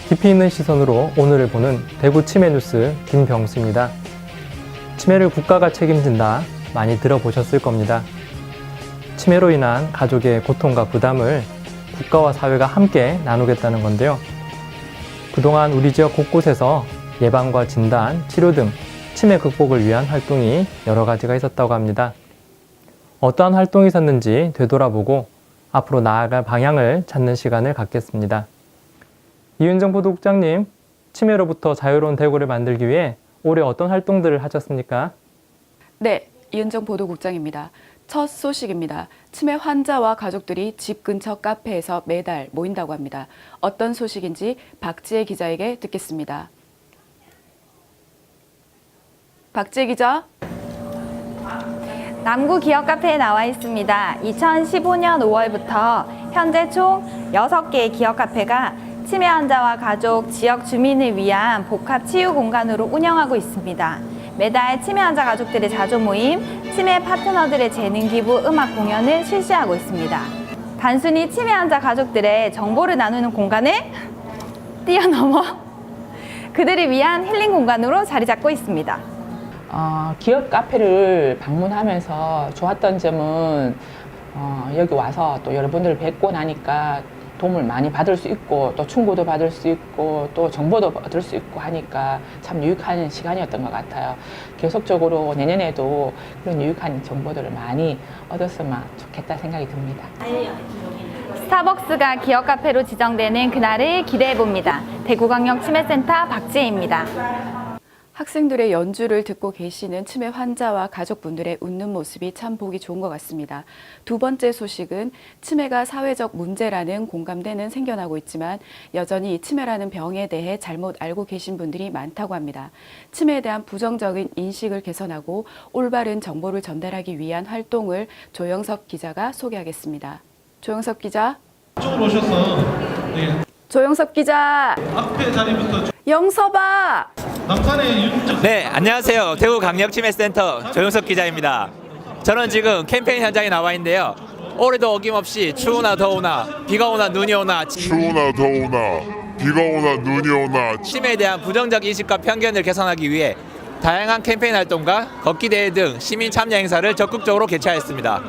깊이 있는 시선으로 오늘을 보는 대구 치매 뉴스 김병수입니다. 치매를 국가가 책임진다 많이 들어보셨을 겁니다. 치매로 인한 가족의 고통과 부담을 국가와 사회가 함께 나누겠다는 건데요. 그동안 우리 지역 곳곳에서 예방과 진단, 치료 등 치매 극복을 위한 활동이 여러 가지가 있었다고 합니다. 어떠한 활동이 있었는지 되돌아보고 앞으로 나아갈 방향을 찾는 시간을 갖겠습니다. 이윤정 보도국장님, 치매로부터 자유로운 대구를 만들기 위해 올해 어떤 활동들을 하셨습니까? 네, 이윤정 보도국장입니다. 첫 소식입니다. 치매 환자와 가족들이 집 근처 카페에서 매달 모인다고 합니다. 어떤 소식인지 박지혜 기자에게 듣겠습니다. 박지혜 기자. 남구 기업 카페에 나와 있습니다. 2015년 5월부터 현재 총 6개의 기업 카페가 치매 환자와 가족, 지역 주민을 위한 복합 치유 공간으로 운영하고 있습니다. 매달 치매 환자 가족들의 자조 모임, 치매 파트너들의 재능 기부 음악 공연을 실시하고 있습니다. 단순히 치매 환자 가족들의 정보를 나누는 공간을 뛰어넘어 그들을 위한 힐링 공간으로 자리 잡고 있습니다. 기업 카페를 방문하면서 좋았던 점은 여기 와서 또 여러분들을 뵙고 나니까 도움을 많이 받을 수 있고 또 충고도 받을 수 있고 또 정보도 얻을 수 있고 하니까 참 유익한 시간이었던 것 같아요. 계속적으로 내년에도 그런 유익한 정보들을 많이 얻었으면 좋겠다 생각이 듭니다. 스타벅스가 기업 카페로 지정되는 그날을 기대해봅니다. 대구광역 치매센터 박지혜입니다. 학생들의 연주를 듣고 계시는 치매 환자와 가족분들의 웃는 모습이 참 보기 좋은 것 같습니다. 두 번째 소식은 치매가 사회적 문제라는 공감대는 생겨나고 있지만 여전히 치매라는 병에 대해 잘못 알고 계신 분들이 많다고 합니다. 치매에 대한 부정적인 인식을 개선하고 올바른 정보를 전달하기 위한 활동을 조영석 기자가 소개하겠습니다. 조영석 기자. 이쪽으로 오셔서 조영석 기자. 앞에 자리부터 영섭아. 남산의 윤정. 네, 안녕하세요. 대구광역치매센터 조영석 기자입니다. 저는 지금 캠페인 현장에 나와 있는데요. 올해도 어김없이 추우나 더우나 비가 오나 눈이 오나 추우나 더우나 비가 오나 눈이 오나 치매에 대한 부정적 인식과 편견을 개선하기 위해 다양한 캠페인 활동과 걷기 대회 등 시민 참여 행사를 적극적으로 개최하였습니다.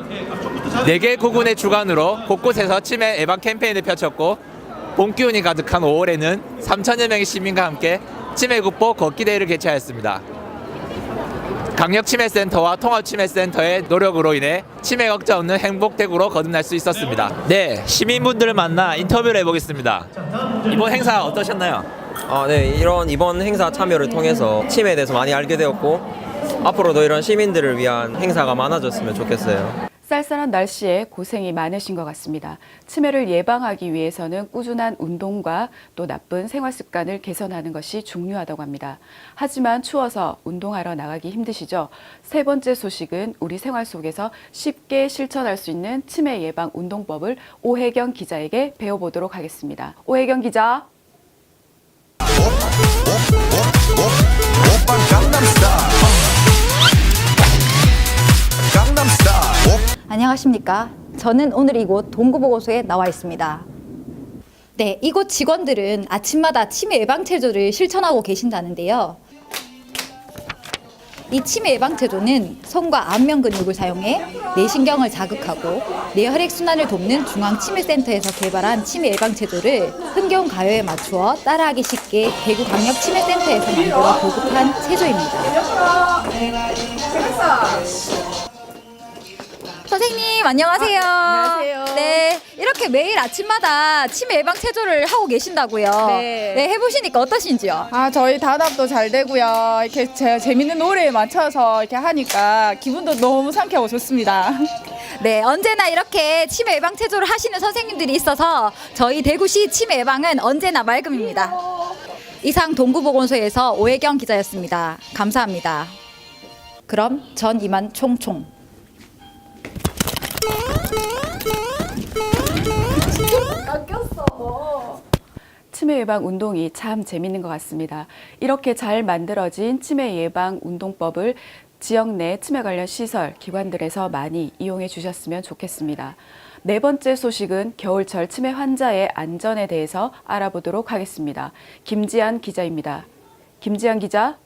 4개 구군의 주관으로 곳곳에서 치매 예방 캠페인을 펼쳤고 봄 기운이 가득한 5월에는 3천여 명의 시민과 함께 치매 극복 걷기 대회를 개최하였습니다. 강력치매센터와 통합치매센터의 노력으로 인해 치매 걱정 없는 행복 대구로 거듭날 수 있었습니다. 네, 시민분들을 만나 인터뷰를 해보겠습니다. 이번 행사 어떠셨나요? 네, 이번 행사 참여를 통해서 치매에 대해서 많이 알게 되었고 앞으로도 이런 시민들을 위한 행사가 많아졌으면 좋겠어요. 쌀쌀한 날씨에 고생이 많으신 것 같습니다. 치매를 예방하기 위해서는 꾸준한 운동과 또 나쁜 생활 습관을 개선하는 것이 중요하다고 합니다. 하지만 추워서 운동하러 나가기 힘드시죠? 세 번째 소식은 우리 생활 속에서 쉽게 실천할 수 있는 치매 예방 운동법을 오혜경 기자에게 배워보도록 하겠습니다. 오혜경 기자. 안녕하십니까. 저는 오늘 이곳 동구보건소에 나와 있습니다. 네, 이곳 직원들은 아침마다 치매 예방체조를 실천하고 계신다는데요. 이 치매 예방체조는 손과 안면 근육을 사용해 뇌신경을 자극하고 뇌혈액순환을 돕는 중앙치매센터에서 개발한 치매 예방체조를 흥겨운 가요에 맞추어 따라하기 쉽게 대구광역치매센터에서 만들어 보급한 체조입니다. 선생님 안녕하세요. 안녕하세요. 네, 이렇게 매일 아침마다 치매 예방 체조를 하고 계신다고요. 네. 해보시니까 어떠신지요? 저희 단합도 잘 되고요. 이렇게 재밌는 노래에 맞춰서 이렇게 하니까 기분도 너무 상쾌하고 좋습니다. 네, 언제나 이렇게 치매 예방 체조를 하시는 선생님들이 있어서 저희 대구시 치매 예방은 언제나 맑음입니다. 이상 동구보건소에서 오혜경 기자였습니다. 감사합니다. 그럼 전 이만 총총. 치매 예방 운동이 참 재밌는 것 같습니다. 이렇게 잘 만들어진 치매 예방 운동법을 지역 내 치매 관련 시설, 기관들에서 많이 이용해 주셨으면 좋겠습니다. 네 번째 소식은 겨울철 치매 환자의 안전에 대해서 알아보도록 하겠습니다. 김지한 기자입니다. 김지한 기자.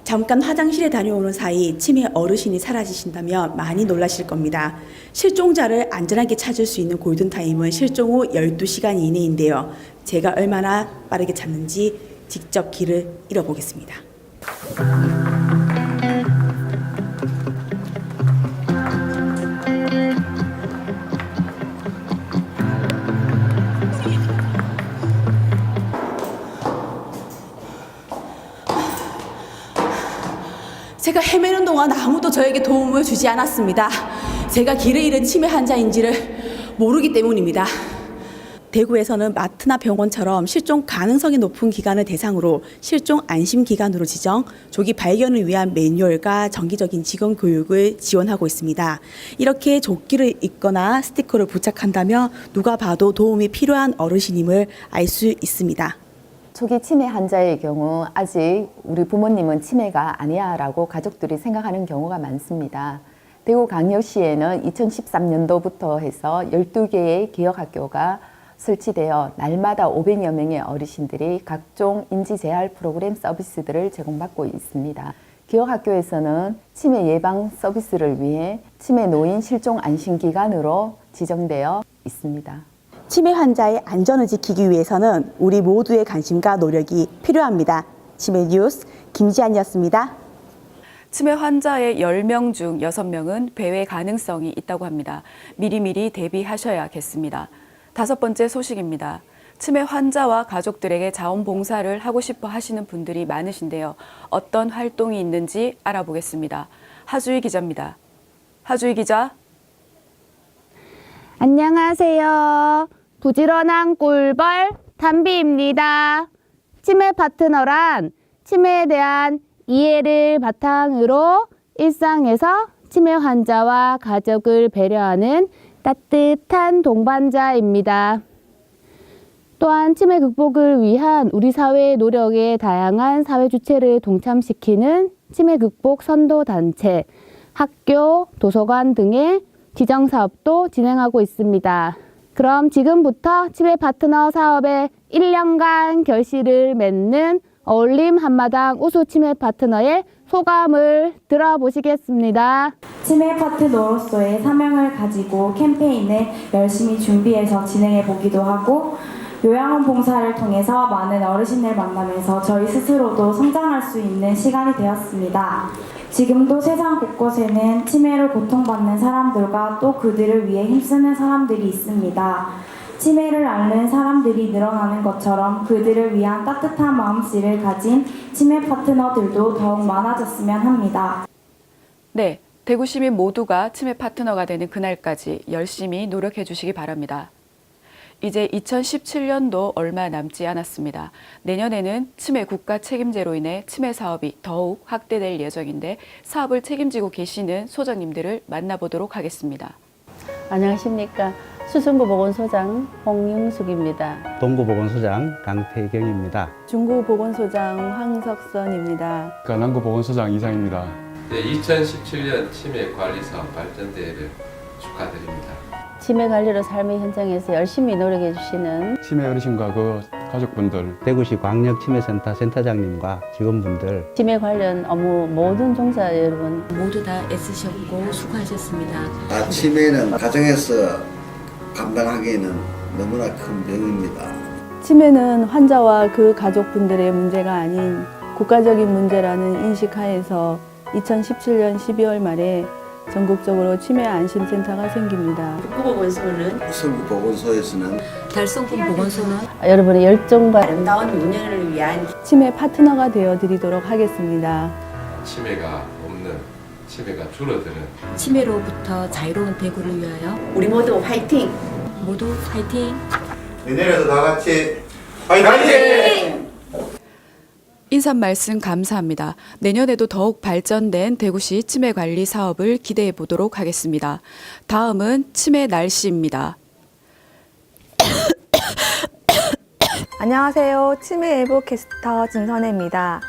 잠깐 화장실에 다녀오는 사이 치매 어르신이 사라지신다면 많이 놀라실 겁니다. 실종자를 안전하게 찾을 수 있는 골든타임은 실종 후 12시간 이내인데요. 제가 얼마나 빠르게 찾는지 직접 길을 잃어보겠습니다. 제가 헤매는 동안 아무도 저에게 도움을 주지 않았습니다. 제가 길을 잃은 치매 환자인지를 모르기 때문입니다. 대구에서는 마트나 병원처럼 실종 가능성이 높은 기관을 대상으로 실종 안심 기관으로 지정, 조기 발견을 위한 매뉴얼과 정기적인 직원 교육을 지원하고 있습니다. 이렇게 조끼를 입거나 스티커를 부착한다면 누가 봐도 도움이 필요한 어르신임을 알 수 있습니다. 초기 치매 환자의 경우 아직 우리 부모님은 치매가 아니야 라고 가족들이 생각하는 경우가 많습니다. 대구광역시에는 2013년도부터 해서 12개의 기억학교가 설치되어 날마다 500여 명의 어르신들이 각종 인지재활 프로그램 서비스들을 제공받고 있습니다. 기억학교에서는 치매 예방 서비스를 위해 치매 노인 실종 안심기관으로 지정되어 있습니다. 치매 환자의 안전을 지키기 위해서는 우리 모두의 관심과 노력이 필요합니다. 치매 뉴스 김지한이었습니다. 치매 환자의 10명 중 6명은 배회 가능성이 있다고 합니다. 미리미리 대비하셔야겠습니다. 다섯 번째 소식입니다. 치매 환자와 가족들에게 자원봉사를 하고 싶어 하시는 분들이 많으신데요. 어떤 활동이 있는지 알아보겠습니다. 하주희 기자입니다. 하주희 기자. 안녕하세요. 부지런한 꿀벌 담비입니다. 치매 파트너란 치매에 대한 이해를 바탕으로 일상에서 치매 환자와 가족을 배려하는 따뜻한 동반자입니다. 또한 치매 극복을 위한 우리 사회의 노력에 다양한 사회 주체를 동참시키는 치매 극복 선도 단체, 학교, 도서관 등의 지정 사업도 진행하고 있습니다. 그럼 지금부터 치매 파트너 사업의 1년간 결실을 맺는 어울림 한마당 우수 치매 파트너의 소감을 들어보시겠습니다. 치매 파트너로서의 사명을 가지고 캠페인을 열심히 준비해서 진행해 보기도 하고 요양원 봉사를 통해서 많은 어르신들 만나면서 저희 스스로도 성장할 수 있는 시간이 되었습니다. 지금도 세상 곳곳에는 치매로 고통받는 사람들과 또 그들을 위해 힘쓰는 사람들이 있습니다. 치매를 앓는 사람들이 늘어나는 것처럼 그들을 위한 따뜻한 마음씨를 가진 치매 파트너들도 더욱 많아졌으면 합니다. 네, 대구 시민 모두가 치매 파트너가 되는 그날까지 열심히 노력해 주시기 바랍니다. 이제 2017년도 얼마 남지 않았습니다. 내년에는 치매 국가 책임제로 인해 치매 사업이 더욱 확대될 예정인데 사업을 책임지고 계시는 소장님들을 만나보도록 하겠습니다. 안녕하십니까. 수성구 보건소장 홍윤숙입니다. 동구보건소장 강태경입니다. 중구보건소장 황석선입니다. 남구보건소장 이상입니다. 네, 2017년 치매관리사업 발전대회를 축하드립니다. 치매 관리로 삶의 현장에서 열심히 노력해 주시는 치매 어르신과 그 가족분들, 대구시 광역치매센터 센터장님과 직원분들, 치매 관련 업무 모든 종사 여러분 모두 다 애쓰셨고 수고하셨습니다. 치매는 가정에서 감당하기에는 너무나 큰 병입니다. 치매는 환자와 그 가족분들의 문제가 아닌 국가적인 문제라는 인식하에서 2017년 12월 말에 전국적으로 치매 안심센터가 생깁니다. 북구보건소는 서구보건소에서는 달성군 보건소는 여러분의 열정과 아름다운 노년을 위한 치매 파트너가 되어드리도록 하겠습니다. 치매가 없는, 치매가 줄어드는 치매로부터 자유로운 대구를 위하여 우리 모두 화이팅! 모두 화이팅! 내년에도 다 같이 화이팅! 인사 말씀 감사합니다. 내년에도 더욱 발전된 대구시 치매 관리 사업을 기대해 보도록 하겠습니다. 다음은 치매 날씨입니다. 안녕하세요. 치매 예보 캐스터 진선혜입니다.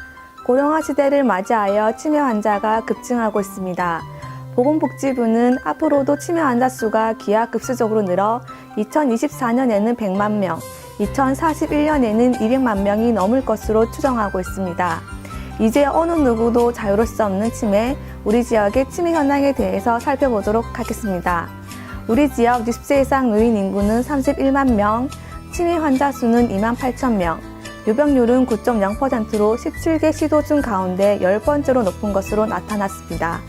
고령화 시대를 맞이하여 치매 환자가 급증하고 있습니다. 보건복지부는 앞으로도 치매 환자 수가 기하급수적으로 늘어 2024년에는 100만 명, 2041년에는 200만 명이 넘을 것으로 추정하고 있습니다. 이제 어느 누구도 자유로울 수 없는 치매, 우리 지역의 치매 현황에 대해서 살펴보도록 하겠습니다. 우리 지역 60세 이상 노인 인구는 31만 명, 치매 환자 수는 2만 8천 명, 유병률은 9.0%로 17개 시도 중 가운데 10번째로 높은 것으로 나타났습니다.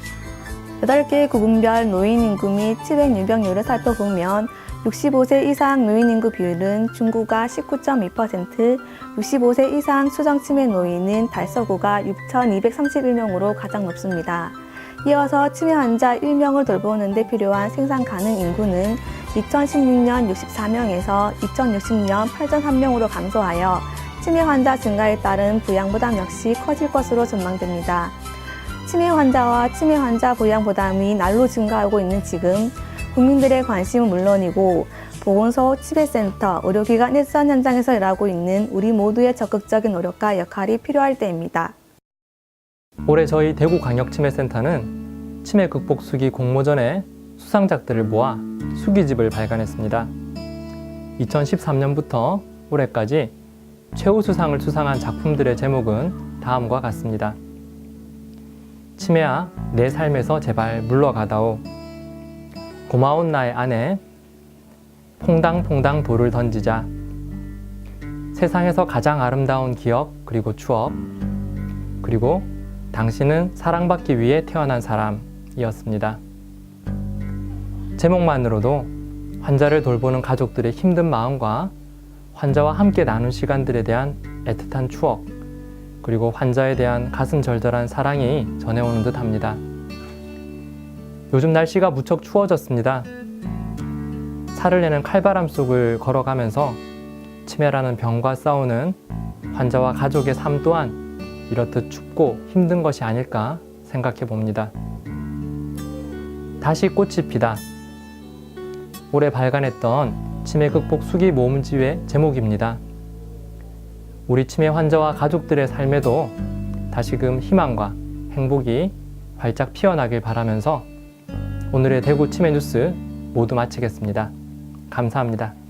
8개의 구분별 노인 인구 및 치매 유병률을 살펴보면 65세 이상 노인 인구 비율은 중구가 19.2%, 65세 이상 수정치매 노인은 달서구가 6,231명으로 가장 높습니다. 이어서 치매 환자 1명을 돌보는 데 필요한 생산 가능 인구는 2016년 64명에서 2060년 8.3명으로 감소하여 치매 환자 증가에 따른 부양 부담 역시 커질 것으로 전망됩니다. 치매 환자와 치매 환자 부양 부담이 날로 증가하고 있는 지금 국민들의 관심은 물론이고 보건소, 치매센터, 의료기관 일선 현장에서 일하고 있는 우리 모두의 적극적인 노력과 역할이 필요할 때입니다. 올해 저희 대구광역치매센터는 치매 극복 수기 공모전의 수상작들을 모아 수기집을 발간했습니다. 2013년부터 올해까지 최우수상을 수상한 작품들의 제목은 다음과 같습니다. 치매야 내 삶에서 제발 물러가다오, 고마운 나의 아내, 퐁당퐁당 돌을 던지자, 세상에서 가장 아름다운 기억 그리고 추억, 그리고 당신은 사랑받기 위해 태어난 사람이었습니다. 제목만으로도 환자를 돌보는 가족들의 힘든 마음과 환자와 함께 나눈 시간들에 대한 애틋한 추억, 그리고 환자에 대한 가슴 절절한 사랑이 전해오는 듯 합니다. 요즘 날씨가 무척 추워졌습니다. 살을 내는 칼바람 속을 걸어가면서 치매라는 병과 싸우는 환자와 가족의 삶 또한 이렇듯 춥고 힘든 것이 아닐까 생각해 봅니다. 다시 꽃이 피다. 올해 발간했던 치매 극복 수기 모음집의 제목입니다. 우리 치매 환자와 가족들의 삶에도 다시금 희망과 행복이 활짝 피어나길 바라면서 오늘의 대구 치매 뉴스 모두 마치겠습니다. 감사합니다.